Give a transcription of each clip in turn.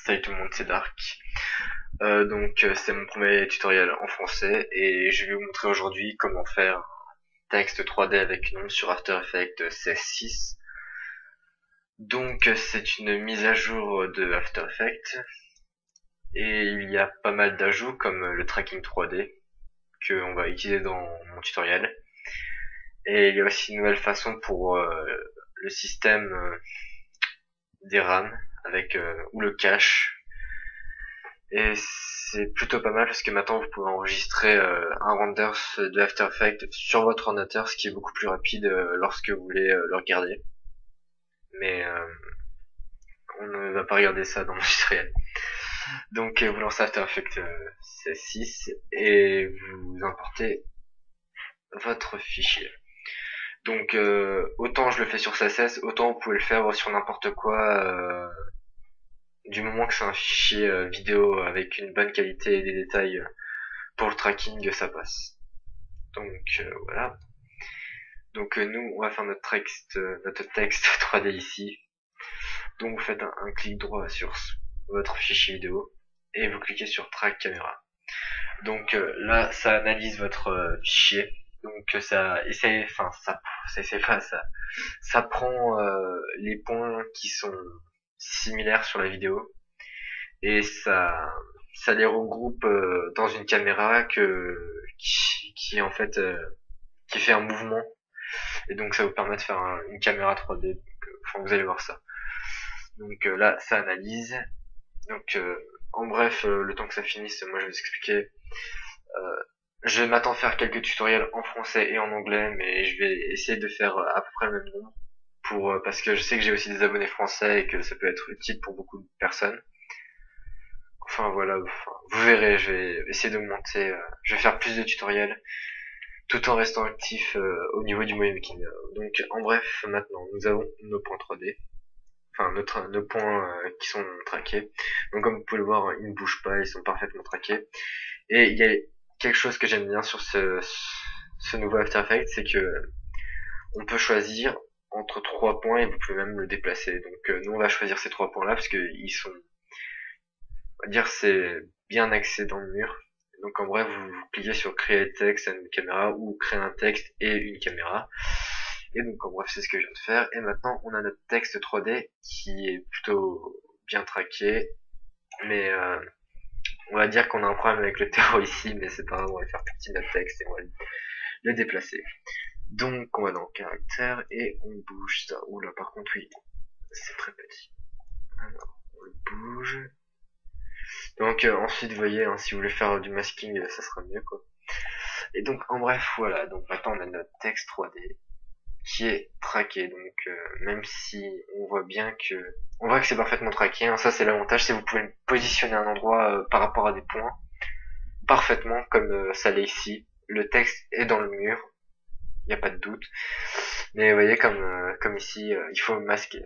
Salut tout le monde, c'est Dark. C'est mon premier tutoriel en français et je vais vous montrer aujourd'hui comment faire un texte 3D avec nom sur After Effects CS6. C'est une mise à jour de After Effects et il y a pas mal d'ajouts comme le tracking 3D que on va utiliser dans mon tutoriel. Et il y a aussi une nouvelle façon pour le système des RAM avec ou le cache. Et c'est plutôt pas mal parce que maintenant vous pouvez enregistrer un render de After Effects sur votre ordinateur, ce qui est beaucoup plus rapide lorsque vous voulez le regarder. Mais on ne va pas regarder ça dans mon tutoriel. Vous lancez After Effects CS6 et vous importez votre fichier. Autant je le fais sur CSS, autant vous pouvez le faire sur n'importe quoi. Du moment que c'est un fichier vidéo avec une bonne qualité et des détails pour le tracking, ça passe. Voilà. Nous, on va faire notre texte 3D ici. Donc vous faites un clic droit sur votre fichier vidéo et vous cliquez sur Track Caméra. Là, ça analyse votre fichier. Ça prend les points qui sont similaires sur la vidéo et ça les regroupe dans une caméra qui en fait qui fait un mouvement, et donc ça vous permet de faire une caméra 3D. Vous allez voir ça. Là ça analyse. En bref, le temps que ça finisse, moi je vais vous expliquer. Je vais m'attendre à faire quelques tutoriels en français et en anglais, mais je vais essayer de faire à peu près le même nombre parce que je sais que j'ai aussi des abonnés français et que ça peut être utile pour beaucoup de personnes. Vous verrez, je vais essayer de monter, je vais faire plus de tutoriels tout en restant actif au niveau du movie making. En bref, maintenant nous avons nos points 3D, nos points qui sont traqués. Donc comme vous pouvez le voir, ils ne bougent pas, ils sont parfaitement traqués. Et il y a quelque chose que j'aime bien sur ce nouveau After Effects, c'est que on peut choisir entre 3 points et vous pouvez même le déplacer. Nous on va choisir ces 3 points là parce que ils sont, on va dire, c'est bien axé dans le mur. Donc en bref, vous cliquez sur Create Text and Camera ou créer un texte et une caméra. Et donc en bref, c'est ce que je viens de faire. Et maintenant, on a notre texte 3D qui est plutôt bien traqué. Mais on va dire qu'on a un problème avec le terreau ici, mais c'est pas grave, on va faire petit notre texte et on va le déplacer. Donc on va dans caractère et on bouge ça. Oula, par contre oui, c'est très petit. Alors, on le bouge. Ensuite, vous voyez, si vous voulez faire du masking, ça sera mieux, quoi. Et en bref, voilà. Donc maintenant, on a notre texte 3D qui est traqué. Même si on voit que c'est parfaitement traqué, hein. Ça, c'est l'avantage, c'est que vous pouvez positionner un endroit par rapport à des points parfaitement, comme ça l'est ici. Le texte est dans le mur, il n'y a pas de doute. Mais vous voyez, comme ici, il faut masquer.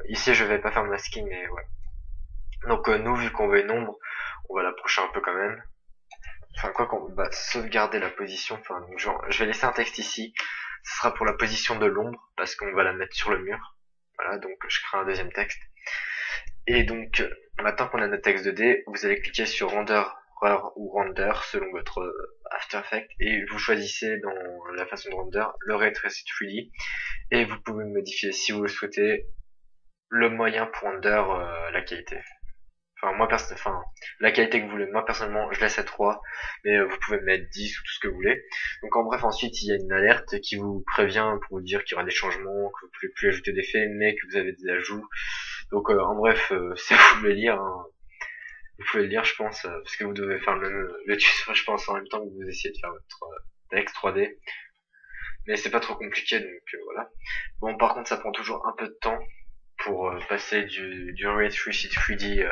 Ici, je vais pas faire le masking, mais ouais. Nous, vu qu'on veut une ombre, on va l'approcher un peu quand même. On va sauvegarder la position. Je vais laisser un texte ici. Ce sera pour la position de l'ombre, parce qu'on va la mettre sur le mur. Voilà, je crée un deuxième texte. Et maintenant qu'on a notre texte 2D, vous allez cliquer sur Render ou Render, selon votre After Effects, et vous choisissez dans la façon de render le Ray Traced 3D, et vous pouvez modifier, si vous le souhaitez, le moyen pour render la qualité. La qualité que vous voulez. Moi, personnellement, je laisse à 3, mais vous pouvez mettre 10 ou tout ce que vous voulez. En bref, ensuite, il y a une alerte qui vous prévient pour vous dire qu'il y aura des changements, que vous pouvez plus ajouter d'effets, mais que vous avez des ajouts. En bref, c'est à vous de le lire, hein. Vous pouvez le lire, je pense, parce que vous devez faire le tuto, je pense, en même temps que vous essayez de faire votre texte 3D. Mais c'est pas trop compliqué, voilà. Bon, par contre, ça prend toujours un peu de temps pour passer du Ray Traced 3D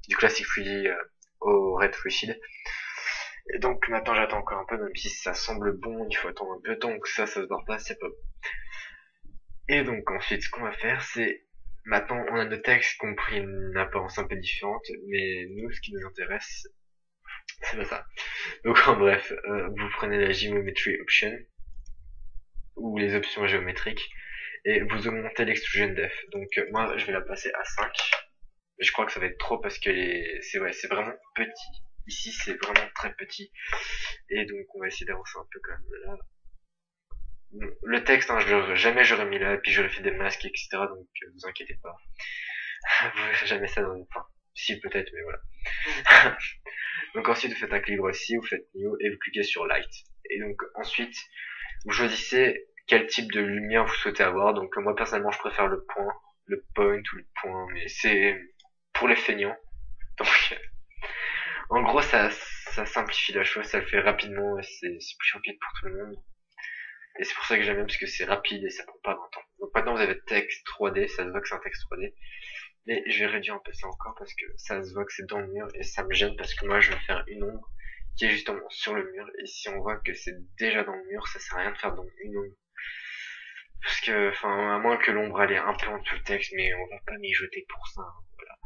du classique 3D au Ray Traced. Et maintenant j'attends encore un peu, même si ça semble bon, il faut attendre un peu de temps, que ça se barre pas, c'est pas bon. Et ensuite, ce qu'on va faire, c'est, maintenant on a nos textes qui ont pris une apparence un peu différente, mais nous, ce qui nous intéresse, c'est pas ça. En bref, vous prenez la Geometry Option, ou les options géométriques, et vous augmentez l'extrusion depth. Moi, je vais la passer à 5. Mais je crois que ça va être trop parce que c'est ouais, c'est vraiment petit. Ici, c'est vraiment très petit. Et donc, on va essayer d'avancer un peu quand même là. Le texte, hein, jamais j'aurais mis là, et puis j'aurais fait des masques, etc. Donc, vous inquiétez pas. Vous verrez jamais ça dans une fin. Si, peut-être, mais voilà. Donc ensuite, vous faites un clic droit ici, vous faites New, et vous cliquez sur Light. Et donc, ensuite, vous choisissez quel type de lumière vous souhaitez avoir. Donc, moi, personnellement, je préfère le point, le point ou le point, mais c'est pour les feignants. Donc, en gros, ça simplifie la chose, ça le fait rapidement, et c'est plus rapide pour tout le monde. Et c'est pour ça que j'aime bien, parce que c'est rapide et ça prend pas longtemps. Donc maintenant, vous avez texte 3D, ça se voit que c'est un texte 3D. Mais je vais réduire un peu ça encore, parce que ça se voit que c'est dans le mur, et ça me gêne, parce que moi, je veux faire une ombre qui est justement sur le mur, et si on voit que c'est déjà dans le mur, ça sert à rien de faire dans une ombre. Parce que, enfin, à moins que l'ombre allait un peu en dessous le texte, mais on va pas mijoter pour ça, hein, voilà.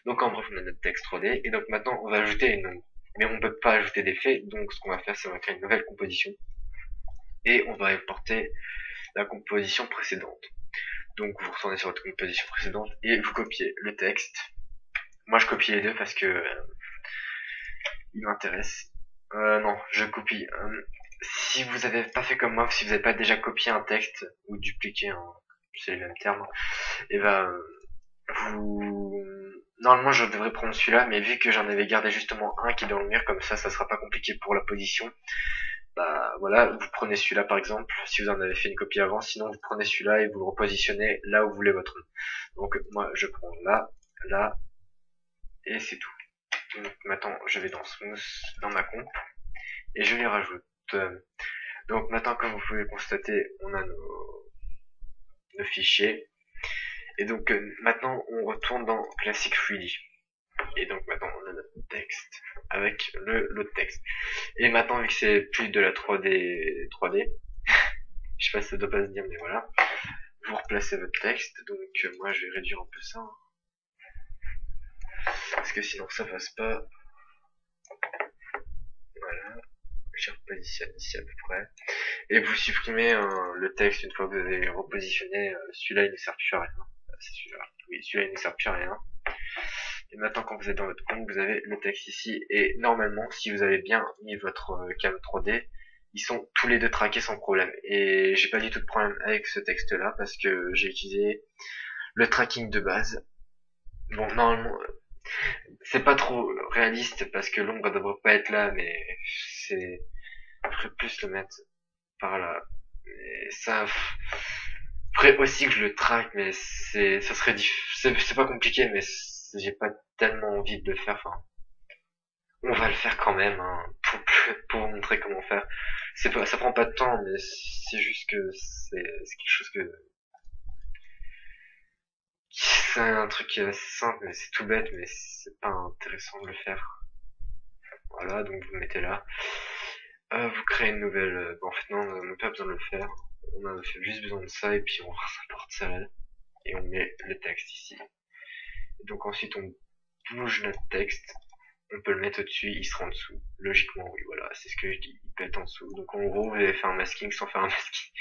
Donc en bref, on a notre texte 3D, et donc maintenant, on va ajouter une ombre. Mais on peut pas ajouter d'effet, donc ce qu'on va faire, c'est on va créer une nouvelle composition, et on va importer la composition précédente. Donc vous retournez sur votre composition précédente, et vous copiez le texte. Moi, je copie les deux parce que il m'intéresse. Non, je copie. Si vous avez pas fait comme moi, si vous n'avez pas déjà copié un texte ou dupliqué, c'est les mêmes termes, et ben vous normalement je devrais prendre celui-là, mais vu que j'en avais gardé justement un qui est dans le mur, comme ça sera pas compliqué pour la position. Bah voilà, vous prenez celui-là par exemple, si vous en avez fait une copie avant, sinon vous prenez celui-là et vous le repositionnez là où vous voulez votre nom. Donc moi je prends là, là, et c'est tout. Donc maintenant je vais dans Smooth, dans ma comp, et je les rajoute. Donc maintenant, comme vous pouvez le constater, on a nos fichiers. Et donc maintenant, on retourne dans Classic 3D. Et donc maintenant, on a notre texte avec l'autre texte. Et maintenant, vu que c'est plus de la 3D, je sais pas si ça doit pas se dire, mais voilà, vous replacez votre texte. Donc moi, je vais réduire un peu ça, parce que sinon ça passe pas. Voilà, je repositionne ici à peu près. Et vous supprimez le texte une fois que vous avez repositionné. Celui-là, il ne sert plus à rien. C'est celui-là. Oui, celui-là, il ne sert plus à rien. Et maintenant, quand vous êtes dans votre compte, vous avez le texte ici. Et normalement, si vous avez bien mis votre cam 3D, ils sont tous les deux traqués sans problème. Et j'ai pas du tout de problème avec ce texte-là parce que j'ai utilisé le tracking de base. Bon, normalement, c'est pas trop réaliste parce que l'ombre devrait pas être là, mais c'est, je ferais plus le mettre par là. Et ça, après aussi que je le traque, mais ça serait c'est pas compliqué, mais j'ai pas tellement envie de le faire. Enfin, on va le faire quand même, hein, pour vous montrer comment faire. C'est pas, ça prend pas de temps, mais c'est juste que c'est quelque chose que, c'est un truc qui est assez simple, mais c'est tout bête, mais c'est pas intéressant de le faire. Voilà, donc vous le mettez là. Vous créez une nouvelle, en fait non, on n'a pas besoin de le faire. On a juste besoin de ça, et puis on importe ça là. Et on met le texte ici. Et donc ensuite on bouge notre texte, on peut le mettre au-dessus, il sera en dessous. Logiquement, oui, voilà, c'est ce que je dis, il peut être en dessous. Donc en gros, vous avez fait un masking sans faire un masking.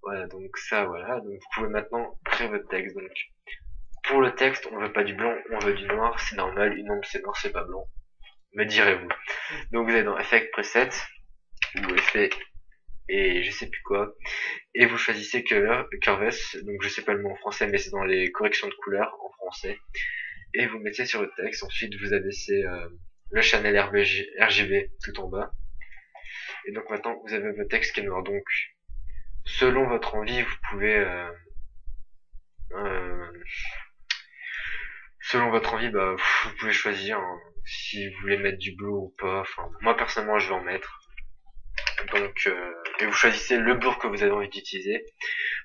Voilà, donc ça, voilà. Donc vous pouvez maintenant créer votre texte. Donc pour le texte, on veut pas du blanc, on veut du noir, c'est normal, une ombre c'est noir, c'est pas blanc. Me direz-vous. Donc vous allez dans Effect Preset, ou Effet, et je sais plus quoi, et vous choisissez Curves, donc je sais pas le mot en français, mais c'est dans les corrections de couleurs en français. Et vous mettez sur le texte. Ensuite, vous abaissez le channel RGB tout en bas. Et donc maintenant, vous avez votre texte qui est noir. Donc, selon votre envie, vous pouvez, euh, selon votre envie, bah, vous pouvez choisir hein, si vous voulez mettre du bleu ou pas. Enfin, moi personnellement, je vais en mettre. Donc, et vous choisissez le blur que vous avez envie d'utiliser.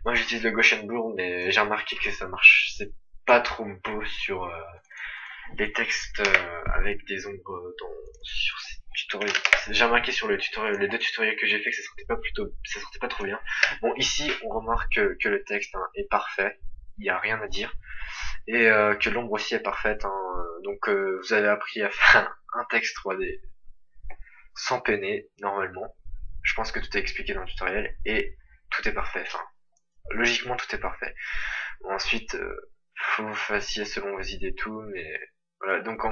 Moi, j'utilise le Gaussian blur, mais j'ai remarqué que ça marche. C'est pas trop beau sur les textes avec des ombres sur ces tutoriels. J'ai remarqué sur le tutoriel, les deux tutoriels que j'ai fait que ça sortait pas trop bien. Bon, ici, on remarque que le texte hein, est parfait. Il n'y a rien à dire. Et que l'ombre aussi est parfaite. Hein. Donc, vous avez appris à faire un texte 3D sans peiner, normalement. Je pense que tout est expliqué dans le tutoriel. Et tout est parfait. Enfin, logiquement, tout est parfait. Bon, ensuite, faut que vous fassiez selon vos idées et tout, mais voilà. Donc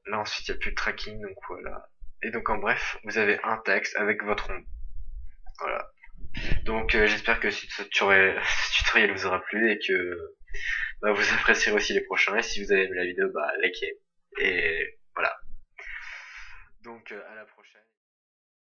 là ensuite il n'y a plus de tracking, donc voilà. Et donc en bref, vous avez un texte avec votre ombre. Voilà. Donc j'espère que ce tutoriel vous aura plu et que bah, vous apprécierez aussi les prochains. Et si vous avez aimé la vidéo, bah likez. Et voilà. Donc à la prochaine.